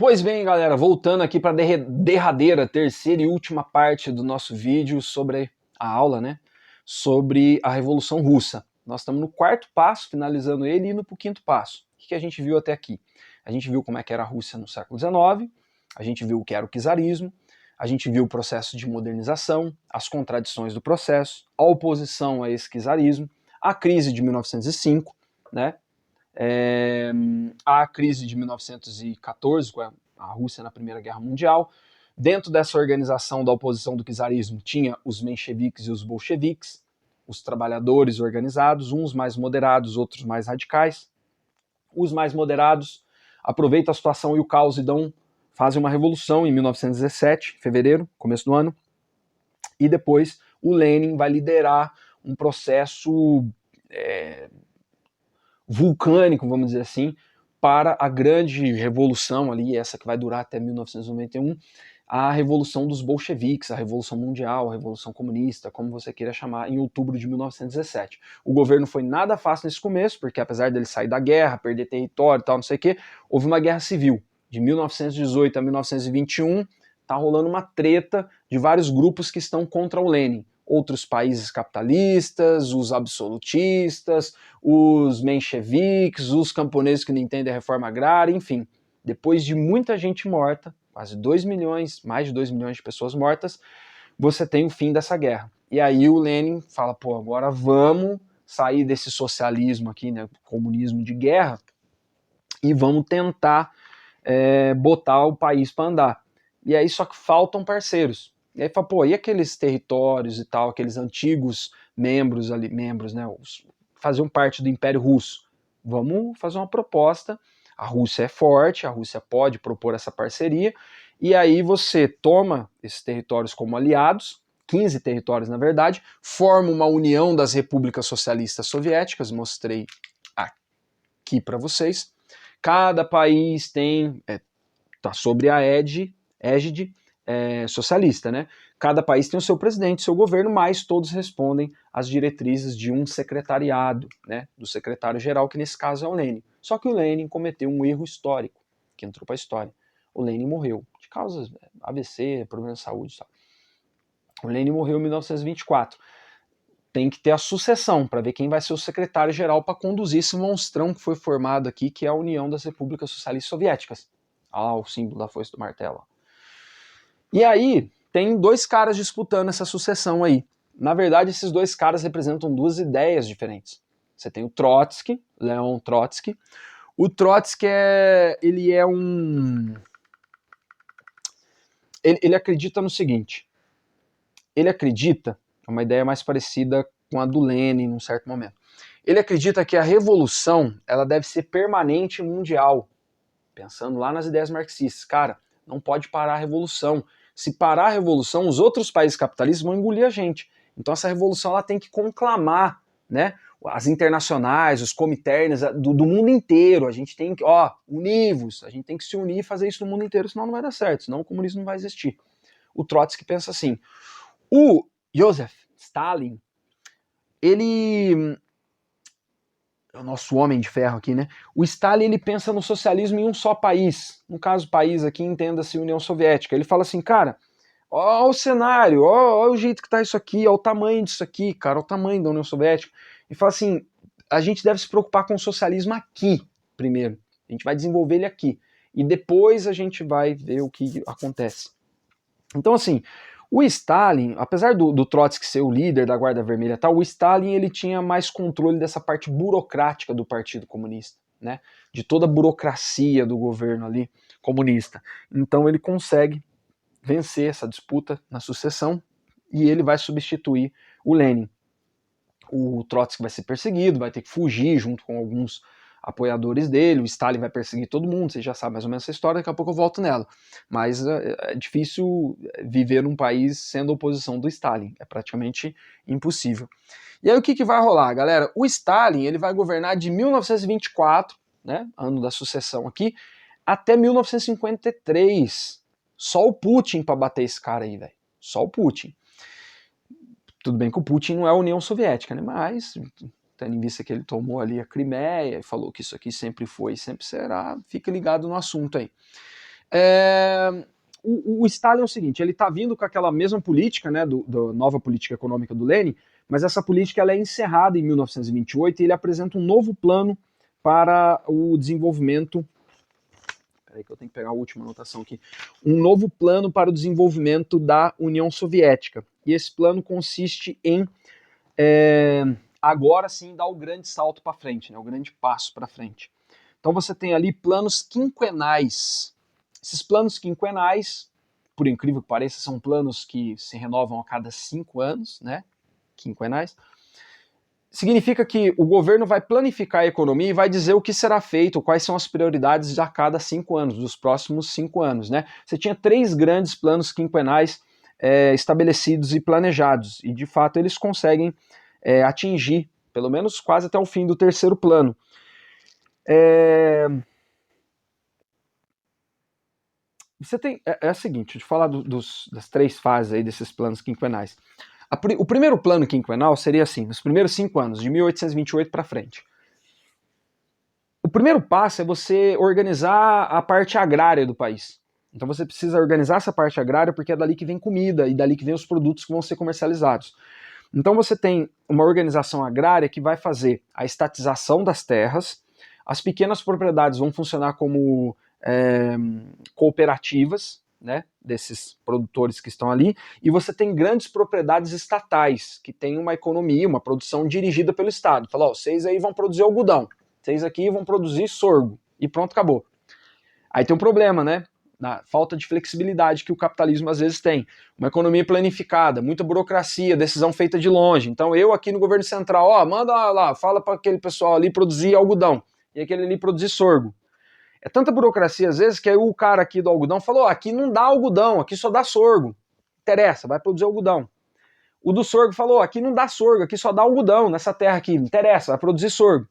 Pois bem, galera, voltando aqui para a derradeira, terceira e última parte do nosso vídeo sobre a aula, né? Sobre a Revolução Russa. Nós estamos no quarto passo, finalizando ele, e indo para o quinto passo. O que a gente viu até aqui? A gente viu como é que era a Rússia no século XIX, a gente viu o que era o czarismo, a gente viu o processo de modernização, as contradições do processo, a oposição a esse czarismo, a crise de 1905, né? A crise de 1914, com a Rússia na Primeira Guerra Mundial. Dentro dessa organização da oposição do czarismo tinha os mencheviques e os bolcheviques, os trabalhadores organizados, uns mais moderados, outros mais radicais. Os mais moderados aproveitam a situação e o caos e fazem uma revolução em 1917, fevereiro, começo do ano, e depois o Lenin vai liderar um processo vulcânico, vamos dizer assim, para a grande revolução ali, essa que vai durar até 1991, a revolução dos bolcheviques, a revolução mundial, a revolução comunista, como você queira chamar, em outubro de 1917. O governo foi nada fácil nesse começo, porque apesar dele sair da guerra, perder território e tal, não sei o quê, houve uma guerra civil. De 1918 a 1921, tá rolando uma treta de vários grupos que estão contra o Lenin. Outros países capitalistas, os absolutistas, os mencheviques, os camponeses que não entendem a reforma agrária, enfim. Depois de muita gente morta, quase 2 milhões, mais de 2 milhões de pessoas mortas, você tem o fim dessa guerra. E aí o Lenin fala, pô, agora vamos sair desse socialismo aqui, né, comunismo de guerra, e vamos tentar botar o país para andar. E aí só que faltam parceiros. E aí fala, pô, e aqueles territórios e tal, aqueles antigos membros ali, né, faziam parte do Império Russo. Vamos fazer uma proposta. A Rússia é forte, a Rússia pode propor essa parceria, e aí você toma esses territórios como aliados, 15 territórios na verdade, forma uma união das repúblicas socialistas soviéticas, mostrei aqui para vocês. Cada país tá sobre a égide socialista, né? Cada país tem o seu presidente, seu governo, mas todos respondem às diretrizes de um secretariado, né? Do secretário-geral, que nesse caso é o Lenin. Só que o Lenin cometeu um erro histórico, que entrou para a história. O Lenin morreu de causas AVC, problemas de saúde, sabe? O Lenin morreu em 1924. Tem que ter a sucessão para ver quem vai ser o secretário-geral para conduzir esse monstrão que foi formado aqui, que é a União das Repúblicas Socialistas Soviéticas. Ah, o símbolo da foice do martelo. E aí, tem dois caras disputando essa sucessão aí. Na verdade, esses dois caras representam duas ideias diferentes. Você tem o Trotsky, Leon Trotsky. O Trotsky ele acredita no seguinte. Ele acredita, é uma ideia mais parecida com a do Lenin num certo momento. Ele acredita que a revolução ela deve ser permanente e mundial. Pensando lá nas ideias marxistas. Cara, não pode parar a revolução. Se parar a revolução, os outros países capitalistas vão engolir a gente. Então essa revolução ela tem que conclamar, né, as internacionais, os comitês do mundo inteiro. A gente tem que, univos, a gente tem que se unir e fazer isso no mundo inteiro, senão não vai dar certo, senão o comunismo não vai existir. O Trotsky pensa assim. O Joseph Stalin, ele é o nosso homem de ferro aqui, né? O Stalin, ele pensa no socialismo em um só país. No caso, país aqui, entenda-se União Soviética. Ele fala assim, cara, ó o cenário, ó o jeito que tá isso aqui, ó o tamanho disso aqui, cara, ó o tamanho da União Soviética. E fala assim, a gente deve se preocupar com o socialismo aqui, primeiro. A gente vai desenvolver ele aqui. E depois a gente vai ver o que acontece. Então, assim, o Stalin, apesar do Trotsky ser o líder da Guarda Vermelha e tal, o Stalin ele tinha mais controle dessa parte burocrática do Partido Comunista, né? De toda a burocracia do governo ali comunista. Então ele consegue vencer essa disputa na sucessão e ele vai substituir o Lenin. O Trotsky vai ser perseguido, vai ter que fugir junto com alguns apoiadores dele, o Stalin vai perseguir todo mundo, vocês já sabem mais ou menos essa história, daqui a pouco eu volto nela. Mas é difícil viver num país sendo oposição do Stalin, é praticamente impossível. E aí o que vai rolar, galera? O Stalin ele vai governar de 1924, né, ano da sucessão aqui, até 1953. Só o Putin para bater esse cara aí, velho. Só o Putin. Tudo bem que o Putin não é a União Soviética, né, mas tendo em vista que ele tomou ali a Crimeia e falou que isso aqui sempre foi e sempre será, fica ligado no assunto aí. O Stalin é o seguinte, ele está vindo com aquela mesma política, né, do nova política econômica do Lenin, mas essa política ela é encerrada em 1928 e ele apresenta um novo plano para o desenvolvimento. Peraí que eu tenho que pegar a última anotação aqui. Um novo plano para o desenvolvimento da União Soviética. E esse plano consiste em agora sim dar o grande salto para frente, né, o grande passo para frente. Então você tem ali planos quinquenais. Esses planos quinquenais, por incrível que pareça, são planos que se renovam a cada 5 anos, né? Quinquenais. Significa que o governo vai planificar a economia e vai dizer o que será feito, quais são as prioridades a cada 5 anos, dos próximos 5 anos, né? Você tinha 3 grandes planos quinquenais estabelecidos e planejados, e de fato eles conseguem atingir, pelo menos quase até o fim do terceiro plano. Você tem. É o seguinte, deixa eu falar das 3 fases aí desses planos quinquenais. O primeiro plano quinquenal seria assim, nos primeiros 5 anos, de 1828 para frente. O primeiro passo é você organizar a parte agrária do país. Então você precisa organizar essa parte agrária porque é dali que vem comida e dali que vem os produtos que vão ser comercializados. Então você tem uma organização agrária que vai fazer a estatização das terras, as pequenas propriedades vão funcionar como cooperativas, né, desses produtores que estão ali, e você tem grandes propriedades estatais, que tem uma economia, uma produção dirigida pelo Estado. Fala, ó, vocês aí vão produzir algodão, vocês aqui vão produzir sorgo, e pronto, acabou. Aí tem um problema, né, na falta de flexibilidade que o capitalismo às vezes tem. Uma economia planificada, muita burocracia, decisão feita de longe. Então eu aqui no governo central, ó, manda lá, fala para aquele pessoal ali produzir algodão, e aquele ali produzir sorgo. É tanta burocracia às vezes que aí o cara aqui do algodão falou, aqui não dá algodão, aqui só dá sorgo. Interessa, vai produzir algodão. O do sorgo falou, aqui não dá sorgo, aqui só dá algodão nessa terra aqui, interessa, vai produzir sorgo.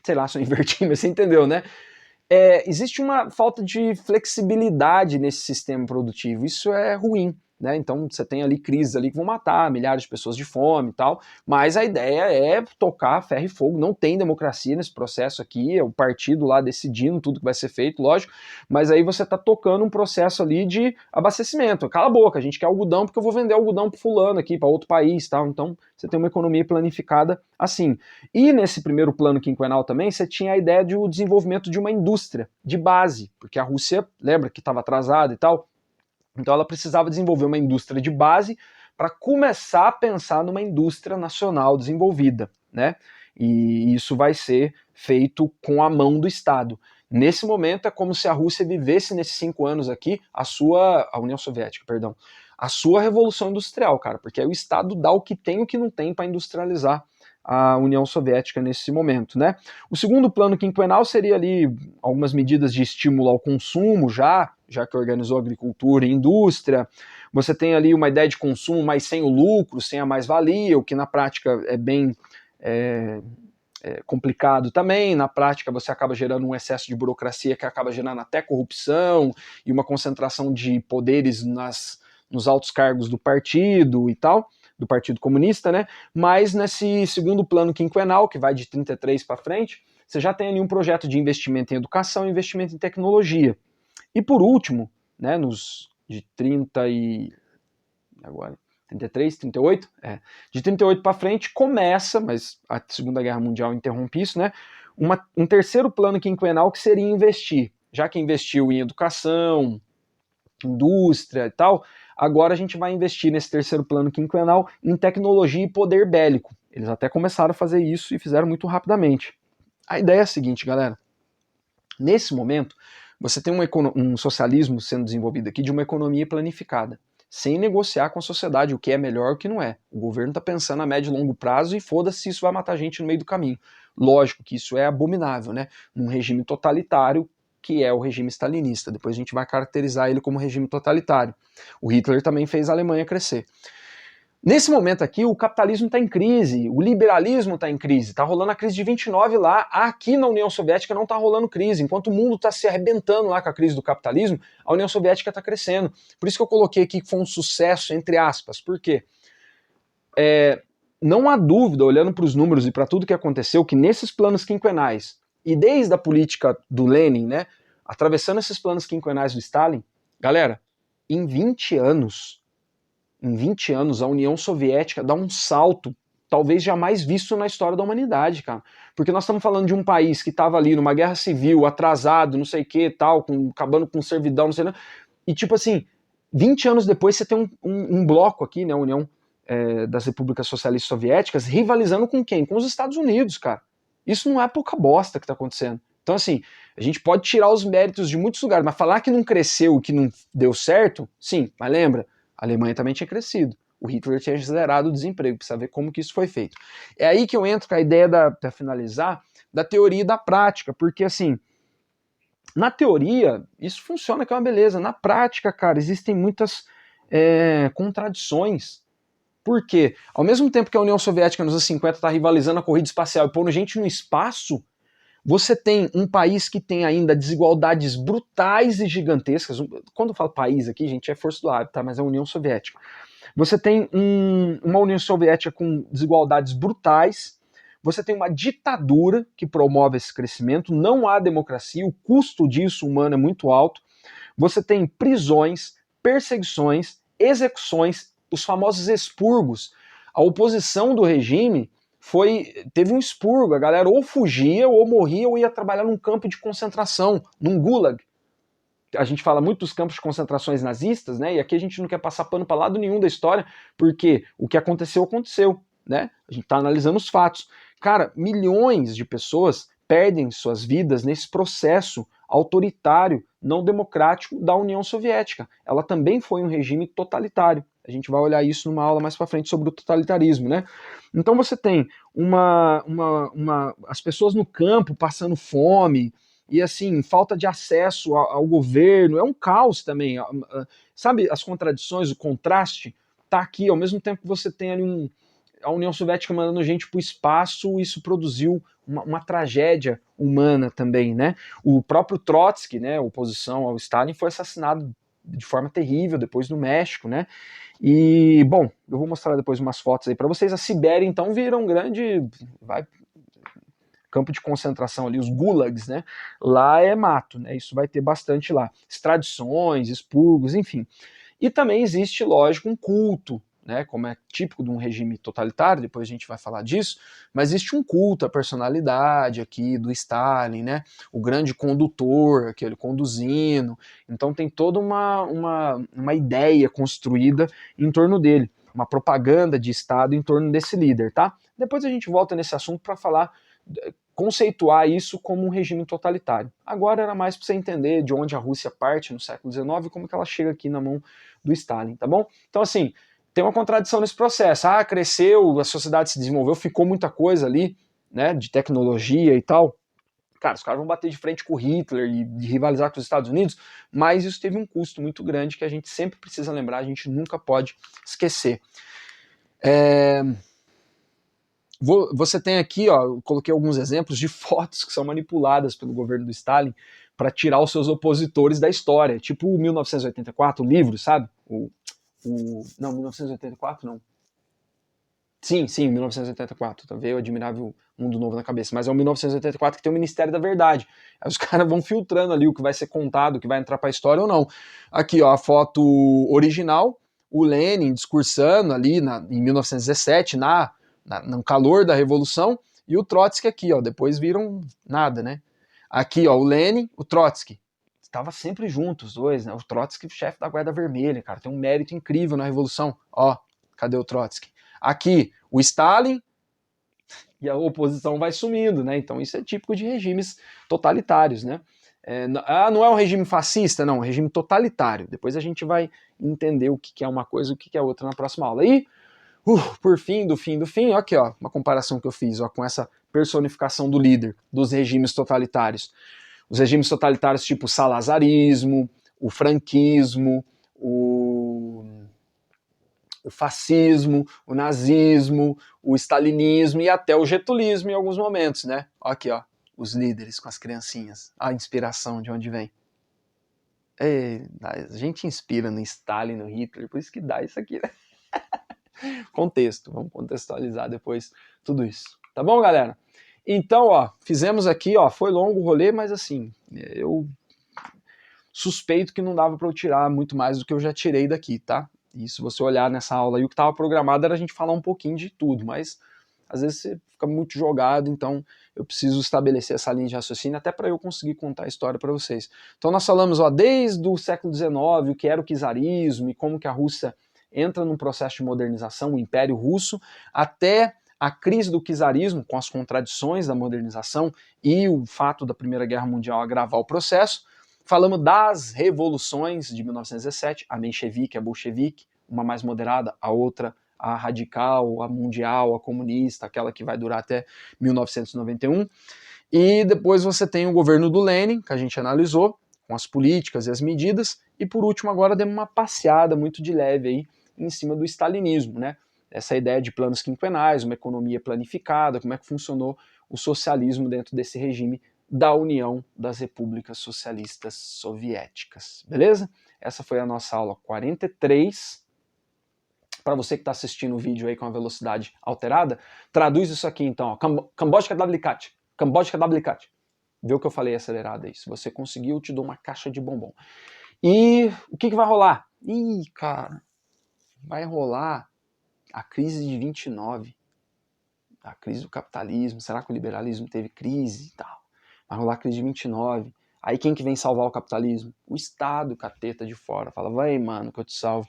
Sei lá se eu inverti, mas você entendeu, né? Existe uma falta de flexibilidade nesse sistema produtivo, isso é ruim. Né? Então você tem ali crises ali que vão matar milhares de pessoas de fome e tal, mas a ideia é tocar ferro e fogo, não tem democracia nesse processo aqui, é o partido lá decidindo tudo que vai ser feito, lógico, mas aí você está tocando um processo ali de abastecimento, cala a boca, a gente quer algodão porque eu vou vender algodão para fulano aqui, para outro país, tal. Então você tem uma economia planificada assim. E nesse primeiro plano quinquenal também, você tinha a ideia de o desenvolvimento de uma indústria de base, porque a Rússia, lembra que estava atrasada e tal, então ela precisava desenvolver uma indústria de base para começar a pensar numa indústria nacional desenvolvida, né? E isso vai ser feito com a mão do Estado. Nesse momento é como se a Rússia vivesse nesses 5 anos aqui a União Soviética, perdão, a sua revolução industrial, cara, porque aí o Estado dá o que tem e o que não tem para industrializar a União Soviética nesse momento, né? O segundo plano quinquenal seria ali algumas medidas de estímulo ao consumo já que organizou agricultura e indústria. Você tem ali uma ideia de consumo, mas sem o lucro, sem a mais-valia, o que na prática é bem complicado também. Na prática você acaba gerando um excesso de burocracia que acaba gerando até corrupção e uma concentração de poderes nos altos cargos do partido e tal, do Partido Comunista, né? Mas nesse segundo plano quinquenal, que vai de 33 para frente, você já tem ali um projeto de investimento em educação e investimento em tecnologia. E por último, né, nos de 30 e agora 33, 38, de 38 para frente começa, mas a Segunda Guerra Mundial interrompe isso, né? Um terceiro plano quinquenal que seria investir, já que investiu em educação, indústria e tal, agora a gente vai investir nesse terceiro plano quinquenal em tecnologia e poder bélico. Eles até começaram a fazer isso e fizeram muito rapidamente. A ideia é a seguinte, galera. Nesse momento, você tem um socialismo sendo desenvolvido aqui de uma economia planificada, sem negociar com a sociedade o que é melhor e o que não é. O governo está pensando a médio e longo prazo e foda-se se isso vai matar gente no meio do caminho. Lógico que isso é abominável, né? Num regime totalitário, que é o regime stalinista. Depois a gente vai caracterizar ele como regime totalitário. O Hitler também fez a Alemanha crescer. Nesse momento aqui, o capitalismo está em crise, o liberalismo está em crise, está rolando a crise de 29 lá, aqui na União Soviética não está rolando crise, enquanto o mundo está se arrebentando lá com a crise do capitalismo, a União Soviética está crescendo. Por isso que eu coloquei aqui que foi um sucesso, entre aspas, por quê? Não há dúvida, olhando para os números e para tudo que aconteceu, que nesses planos quinquenais, e desde a política do Lenin, né, atravessando esses planos quinquenais do Stalin, galera, em 20 anos, a União Soviética dá um salto talvez jamais visto na história da humanidade, cara. Porque nós estamos falando de um país que estava ali numa guerra civil, atrasado, não sei o que, tal, acabando com servidão, não sei o que, e tipo assim, 20 anos depois você tem um bloco aqui, né, a União das Repúblicas Socialistas Soviéticas, rivalizando com quem? Com os Estados Unidos, cara. Isso não é pouca bosta que está acontecendo. Então, assim, a gente pode tirar os méritos de muitos lugares, mas falar que não cresceu, que não deu certo, sim, mas lembra, a Alemanha também tinha crescido. O Hitler tinha zerado o desemprego, precisa ver como que isso foi feito. É aí que eu entro com a ideia, para finalizar, da teoria e da prática, porque, assim, na teoria, isso funciona que é uma beleza. Na prática, cara, existem muitas contradições. Por quê? Ao mesmo tempo que a União Soviética nos anos 50 está rivalizando a corrida espacial e pondo gente no espaço, você tem um país que tem ainda desigualdades brutais e gigantescas. Quando eu falo país aqui, gente, é força do ar, tá? Mas é a União Soviética. Você tem uma União Soviética com desigualdades brutais, você tem uma ditadura que promove esse crescimento, não há democracia, o custo disso humano é muito alto, você tem prisões, perseguições, execuções, os famosos expurgos. A oposição do regime teve um expurgo, a galera ou fugia, ou morria, ou ia trabalhar num campo de concentração, num gulag. A gente fala muito dos campos de concentrações nazistas, né? E aqui a gente não quer passar pano para lado nenhum da história, porque o que aconteceu, aconteceu, né? A gente está analisando os fatos. Cara, milhões de pessoas perdem suas vidas nesse processo autoritário, não democrático da União Soviética. Ela também foi um regime totalitário. A gente vai olhar isso numa aula mais para frente sobre o totalitarismo, né? Então você tem as pessoas no campo passando fome, e assim, falta de acesso ao governo, é um caos também. Sabe as contradições, o contraste? Tá aqui, ao mesmo tempo que você tem ali a União Soviética mandando gente para o espaço, isso produziu uma tragédia humana também, né? O próprio Trotsky, né, oposição ao Stalin, foi assassinado de forma terrível depois no México, né? E, bom, eu vou mostrar depois umas fotos aí para vocês. A Sibéria, então, vira um grande campo de concentração ali, os gulags, né? Lá é mato, né? Isso vai ter bastante lá. Extradições, expurgos, enfim. E também existe, lógico, um culto, né? Como é típico de um regime totalitário, depois a gente vai falar disso, mas existe um culto à personalidade aqui do Stalin, né? O grande condutor, aquele conduzindo. Então tem toda uma ideia construída em torno dele, uma propaganda de Estado em torno desse líder, tá? Depois a gente volta nesse assunto para falar, conceituar isso como um regime totalitário. Agora era mais para você entender de onde a Rússia parte no século XIX e como que ela chega aqui na mão do Stalin, tá bom? Então, assim, tem uma contradição nesse processo. Ah, cresceu, a sociedade se desenvolveu, ficou muita coisa ali, né, de tecnologia e tal. Cara, os caras vão bater de frente com o Hitler e rivalizar com os Estados Unidos, mas isso teve um custo muito grande que a gente sempre precisa lembrar, a gente nunca pode esquecer. Você tem aqui, ó, eu coloquei alguns exemplos de fotos que são manipuladas pelo governo do Stalin para tirar os seus opositores da história, tipo o 1984, o livro, sabe? Não, 1984 não. Sim, 1984. Tá, veio o Admirável Mundo Novo na cabeça. Mas é o 1984 que tem o Ministério da Verdade. Aí os caras vão filtrando ali o que vai ser contado, o que vai entrar para a história ou não. Aqui, ó, a foto original, o Lenin discursando ali em 1917, no calor da Revolução, e o Trotsky aqui, ó, depois viram nada, né? Aqui, ó, o Lenin, o Trotsky. Estava sempre juntos os dois, né? O Trotsky, chefe da Guarda Vermelha, cara, tem um mérito incrível na Revolução. Ó, cadê o Trotsky? Aqui, o Stalin, e a oposição vai sumindo, né? Então isso é típico de regimes totalitários, né? Não é um regime fascista, não, é um regime totalitário. Depois a gente vai entender o que é uma coisa e o que é outra na próxima aula. E, por fim, do fim, aqui, ó, uma comparação que eu fiz, ó, com essa personificação do líder dos regimes totalitários. Os regimes totalitários tipo o salazarismo, o franquismo, o fascismo, o nazismo, o stalinismo e até o getulismo em alguns momentos, né? Aqui, ó, os líderes com as criancinhas, a inspiração de onde vem. A gente inspira no Stalin, no Hitler, por isso que dá isso aqui, né? Contexto, vamos contextualizar depois tudo isso. Tá bom, galera? Então, ó, fizemos aqui, ó, foi longo o rolê, mas assim, eu suspeito que não dava para eu tirar muito mais do que eu já tirei daqui, tá? E se você olhar nessa aula aí, o que estava programado era a gente falar um pouquinho de tudo, mas às vezes você fica muito jogado, então eu preciso estabelecer essa linha de raciocínio até para eu conseguir contar a história para vocês. Então nós falamos, ó, desde o século XIX, o que era o czarismo e como que a Rússia entra num processo de modernização, o Império Russo, até a crise do czarismo, com as contradições da modernização e o fato da Primeira Guerra Mundial agravar o processo. Falamos das revoluções de 1917, a menchevique, a bolchevique, uma mais moderada, a outra a radical, a mundial, a comunista, aquela que vai durar até 1991. E depois você tem o governo do Lenin, que a gente analisou, com as políticas e as medidas. E por último, agora demos uma passeada muito de leve aí em cima do stalinismo, né? Essa ideia de planos quinquenais, uma economia planificada, como é que funcionou o socialismo dentro desse regime da União das Repúblicas Socialistas Soviéticas. Beleza? Essa foi a nossa aula 43. Para você que está assistindo o vídeo aí com a velocidade alterada, traduz isso aqui então, Cambodja Dablikat, Cambodja Dablikat. Vê o que eu falei acelerado aí. Se você conseguir, eu te dou uma caixa de bombom. E o que vai rolar? Ih, cara, vai rolar a crise de 29, a crise do capitalismo. Será que o liberalismo teve crise e tal? Vai rolar a crise de 29. Aí quem que vem salvar o capitalismo? O Estado, cateta de fora. Fala, vai, mano, que eu te salvo.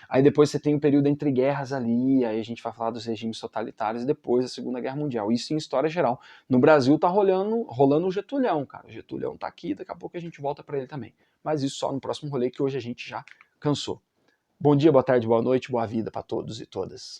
Aí depois você tem um período entre guerras ali, aí a gente vai falar dos regimes totalitários e depois da Segunda Guerra Mundial. Isso em história geral. No Brasil tá rolando o Getulhão, cara. O Getulhão tá aqui, daqui a pouco a gente volta para ele também. Mas isso só no próximo rolê, que hoje a gente já cansou. Bom dia, boa tarde, boa noite, boa vida para todos e todas.